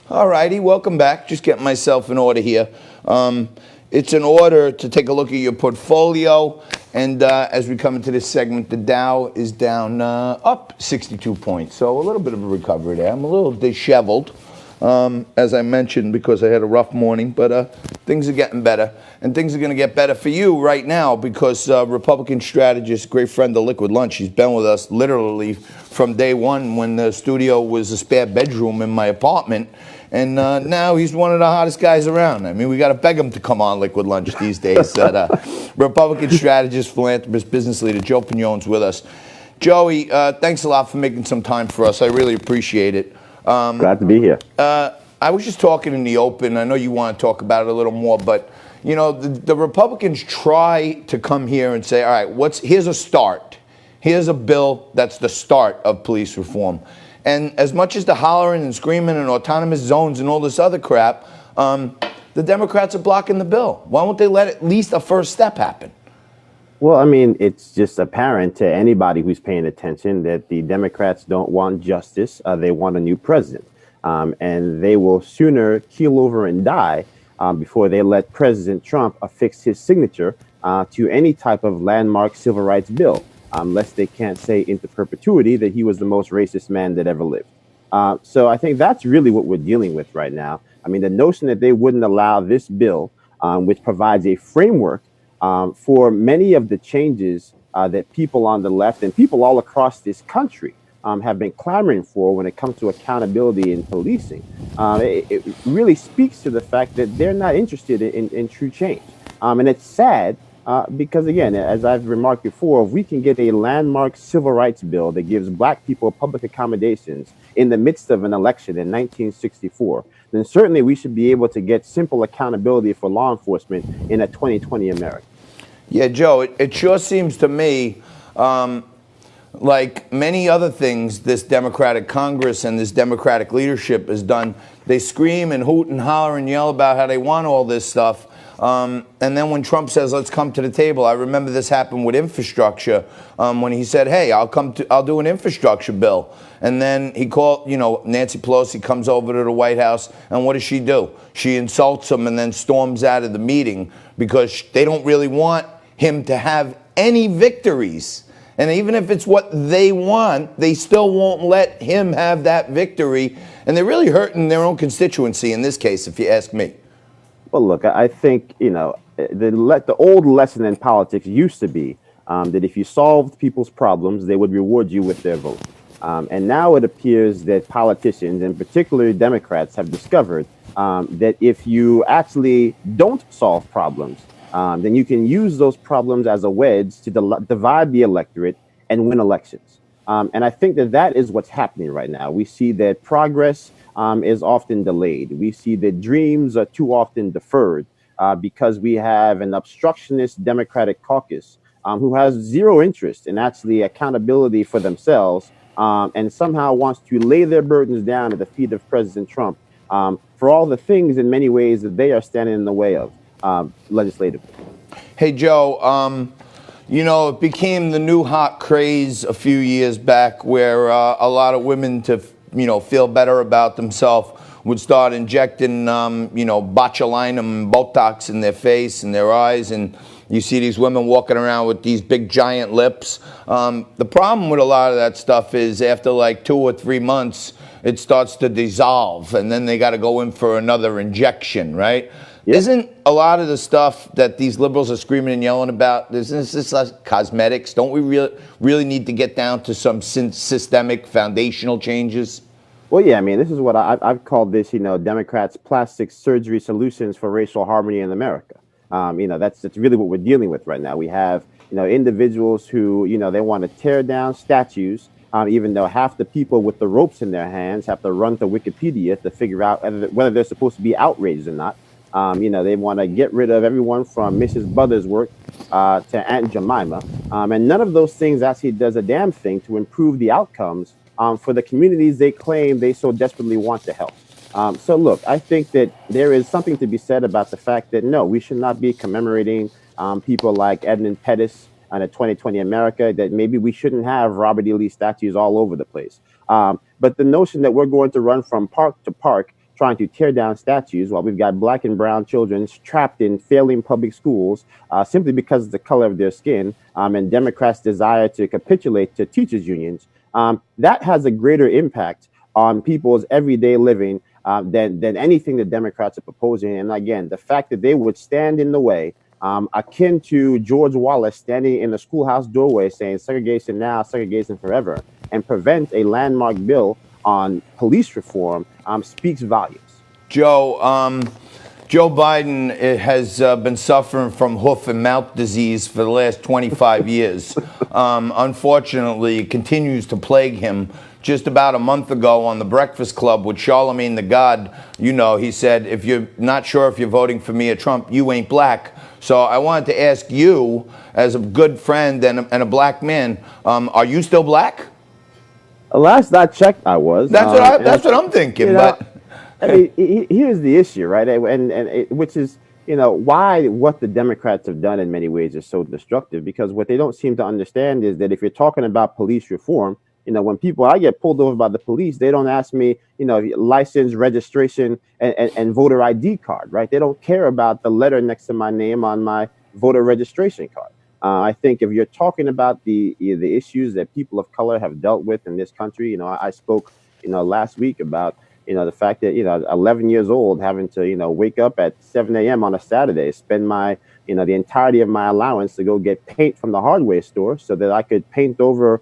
All righty, welcome back. Just getting myself in order here. It's in order to take a look at your portfolio. And as we come into this segment, the Dow is down up 62 points. So a little bit of a recovery there. I'm a little disheveled, as I mentioned, because I had a rough morning. But things are getting better. And things are going to get better for you right now because Republican strategist, great friend of Liquid Lunch, he's been with us literally from day one when the studio was a spare bedroom in my apartment. And now he's one of the hottest guys around. I mean, we got to beg him to come on Liquid Lunch these days. Republican strategist, philanthropist, business leader, Joe Pinion's with us. Joey, thanks a lot for making some time for us. I really appreciate it. Glad to be here. I was just talking in the open. I know you want to talk about it a little more, but you know, the Republicans try to come here and say, all right, here's a start. Here's a bill that's the start of police reform. And as much as the hollering and screaming and autonomous zones and all this other crap, the Democrats are blocking the bill. Why won't they let at least a first step happen? Well, I mean, it's just apparent to anybody who's paying attention that the Democrats don't want justice. They want a new president. And they will sooner keel over and die before they let President Trump affix his signature to any type of landmark civil rights bill, unless they can't say into perpetuity that he was the most racist man that ever lived. So I think that's really what we're dealing with right now. I mean, the notion that they wouldn't allow this bill, which provides a framework for many of the changes that people on the left and people all across this country have been clamoring for when it comes to accountability in policing. It really speaks to the fact that they're not interested in true change. And it's sad because, again, as I've remarked before, if we can get a landmark civil rights bill that gives black people public accommodations in the midst of an election in 1964, then certainly we should be able to get simple accountability for law enforcement in a 2020 America. Yeah, Joe, it sure seems to me like many other things this Democratic Congress and this Democratic leadership has done. They scream and hoot and holler and yell about how they want all this stuff. And then when Trump says, let's come to the table, I remember this happened with infrastructure when he said, hey, I'll do an infrastructure bill. And then he called, Nancy Pelosi comes over to the White House. And what does she do? She insults him and then storms out of the meeting because they don't really want him to have any victories. And even if it's what they want, they still won't let him have that victory. And they're really hurting their own constituency in this case, if you ask me. Well, look, I think, the old lesson in politics used to be that if you solved people's problems, they would reward you with their vote. And now it appears that politicians, and particularly Democrats, have discovered that if you actually don't solve problems, then you can use those problems as a wedge to divide the electorate and win elections. And I think that is what's happening right now. We see that progress is often delayed. We see that dreams are too often deferred because we have an obstructionist Democratic caucus who has zero interest in actually accountability for themselves and somehow wants to lay their burdens down at the feet of President Trump for all the things in many ways that they are standing in the way of legislatively. Hey, Joe, it became the new hot craze a few years back where a lot of women to feel better about themselves would start injecting, botulinum and Botox in their face and their eyes. And you see these women walking around with these big giant lips. The problem with a lot of that stuff is after like 2 or 3 months, it starts to dissolve. And then they got to go in for another injection, right? Yeah. Isn't a lot of the stuff that these liberals are screaming and yelling about, isn't this like cosmetics? Don't we really need to get down to some systemic foundational changes? Well, yeah, I mean, this is what I've called this, Democrats' plastic surgery solutions for racial harmony in America. That's really what we're dealing with right now. We have, individuals who, they want to tear down statues, even though half the people with the ropes in their hands have to run to Wikipedia to figure out whether they're supposed to be outraged or not. They want to get rid of everyone from Mrs. Buttersworth to Aunt Jemima. And none of those things actually does a damn thing to improve the outcomes for the communities they claim they so desperately want to help. So, look, I think that there is something to be said about the fact that, no, we should not be commemorating people like Edmund Pettus in a 2020 America, that maybe we shouldn't have Robert E. Lee statues all over the place. But the notion that we're going to run from park to park trying to tear down statues while we've got black and brown children trapped in failing public schools simply because of the color of their skin, and Democrats' desire to capitulate to teachers' unions, that has a greater impact on people's everyday living than anything the Democrats are proposing. And again, the fact that they would stand in the way, akin to George Wallace standing in the schoolhouse doorway saying segregation now, segregation forever, and prevent a landmark bill on police reform, speaks volumes. Joe Biden has been suffering from hoof and mouth disease for the last 25 years. Unfortunately, it continues to plague him. Just about a month ago on the Breakfast Club with Charlemagne the God, he said, if you're not sure if you're voting for me or Trump, you ain't black. So I wanted to ask you, as a good friend and a black man, are you still black? Last I checked, I was. That's what I'm thinking. But I mean, here's the issue, right? Which is, why what the Democrats have done in many ways is so destructive. Because what they don't seem to understand is that if you're talking about police reform, when I get pulled over by the police, they don't ask me, license, registration, and voter ID card, right? They don't care about the letter next to my name on my voter registration card. I think if you're talking about the issues that people of color have dealt with in this country, I spoke, last week about, the fact that, 11 years old, having to, wake up at 7 a.m. on a Saturday, spend my, the entirety of my allowance to go get paint from the hardware store so that I could paint over,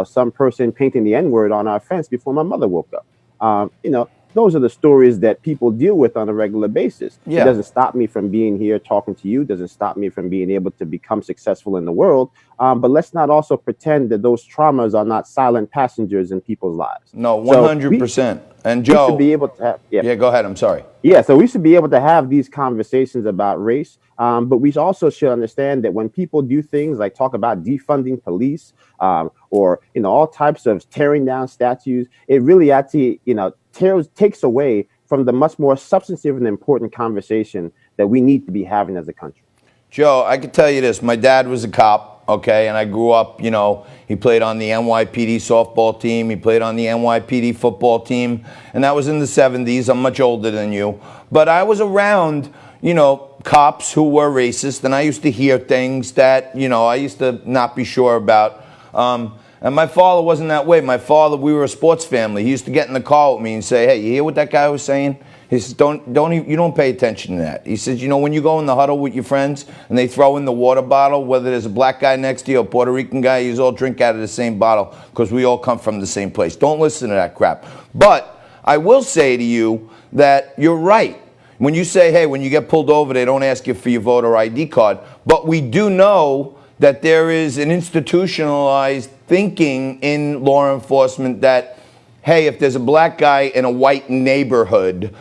some person painting the N-word on our fence before my mother woke up. Those are the stories that people deal with on a regular basis. Yeah. It doesn't stop me from being here talking to you. Doesn't stop me from being able to become successful in the world. But let's not also pretend that those traumas are not silent passengers in people's lives. No, 100%. And Joe, we should be able to have, yeah, go ahead. I'm sorry. Yeah, so we should be able to have these conversations about race. But we also should understand that when people do things like talk about defunding police, or all types of tearing down statues, it really actually takes away from the much more substantive and important conversation that we need to be having as a country. Joe, I can tell you this. My dad was a cop, okay, and I grew up, he played on the NYPD softball team. He played on the NYPD football team, and that was in the 70s. I'm much older than you. But I was around, cops who were racist, and I used to hear things that, I used to not be sure about. And my father wasn't that way. My father, we were a sports family. He used to get in the car with me and say, hey, you hear what that guy was saying? He says, you don't pay attention to that. He says, when you go in the huddle with your friends and they throw in the water bottle, whether there's a black guy next to you or a Puerto Rican guy, you all drink out of the same bottle because we all come from the same place. Don't listen to that crap. But I will say to you that you're right. When you say, hey, when you get pulled over, they don't ask you for your voter ID card. But we do know that there is an institutionalized thinking in law enforcement that, hey, if there's a black guy in a white neighborhood,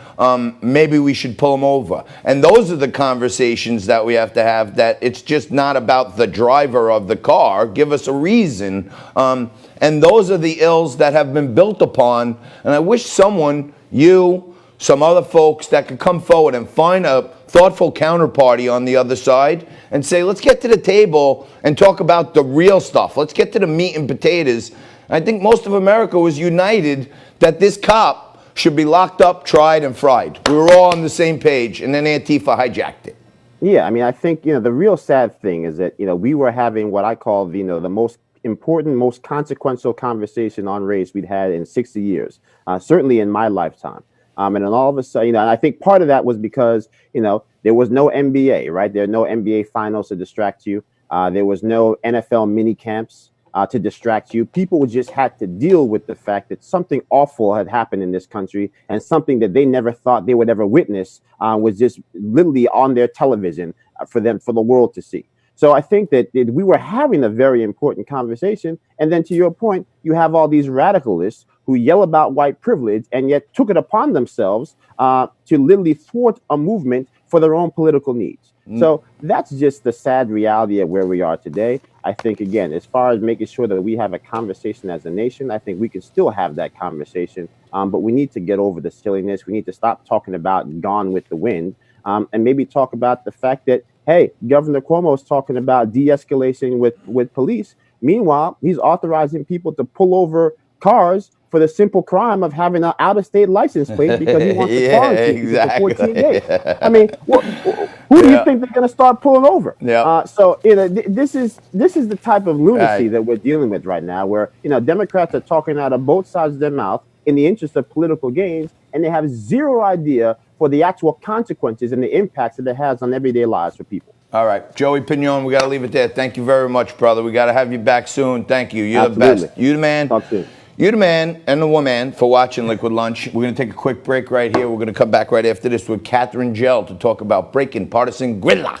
maybe we should pull him over. And those are the conversations that we have to have, that it's just not about the driver of the car. Give us a reason. And those are the ills that have been built upon. And I wish someone, some other folks that could come forward and find a thoughtful counterparty on the other side and say, let's get to the table and talk about the real stuff. Let's get to the meat and potatoes. I think most of America was united that this cop should be locked up, tried, and fried. We were all on the same page, and then Antifa hijacked it. Yeah, I mean, I think, the real sad thing is that, we were having what I call, the most important, most consequential conversation on race we'd had in 60 years, certainly in my lifetime. And then all of a sudden, and I think part of that was because, there was no NBA, right? There are no NBA finals to distract you. There was no NFL mini camps to distract you. People just had to deal with the fact that something awful had happened in this country, and something that they never thought they would ever witness was just literally on their television for the world to see. So I think that we were having a very important conversation. And then to your point, you have all these radicalists who yell about white privilege and yet took it upon themselves to literally thwart a movement for their own political needs. So that's just the sad reality of where we are today. I think, again, as far as making sure that we have a conversation as a nation, I think we can still have that conversation. But we need to get over the silliness. We need to stop talking about Gone with the Wind, and maybe talk about the fact that, hey, Governor Cuomo is talking about de-escalation with police. Meanwhile, he's authorizing people to pull over cars for the simple crime of having an out-of-state license plate because he wants to Yeah, quarantine people exactly. for 14 days. I mean, who do you Yeah. think they're going to start pulling over? Yeah. So this is the type of lunacy Right. that we're dealing with right now, where Democrats are talking out of both sides of their mouth in the interest of political gains, and they have zero idea for the actual consequences and the impacts that it has on everyday lives for people. All right, Joey Pinion, we got to leave it there. Thank you very much, brother. We got to have you back soon. Thank you. You're Absolutely. the best. You the man. Talk soon. You the man and the woman for watching Liquid Lunch. We're going to take a quick break right here. We're going to come back right after this with Catherine Gell to talk about breaking partisan gridlock.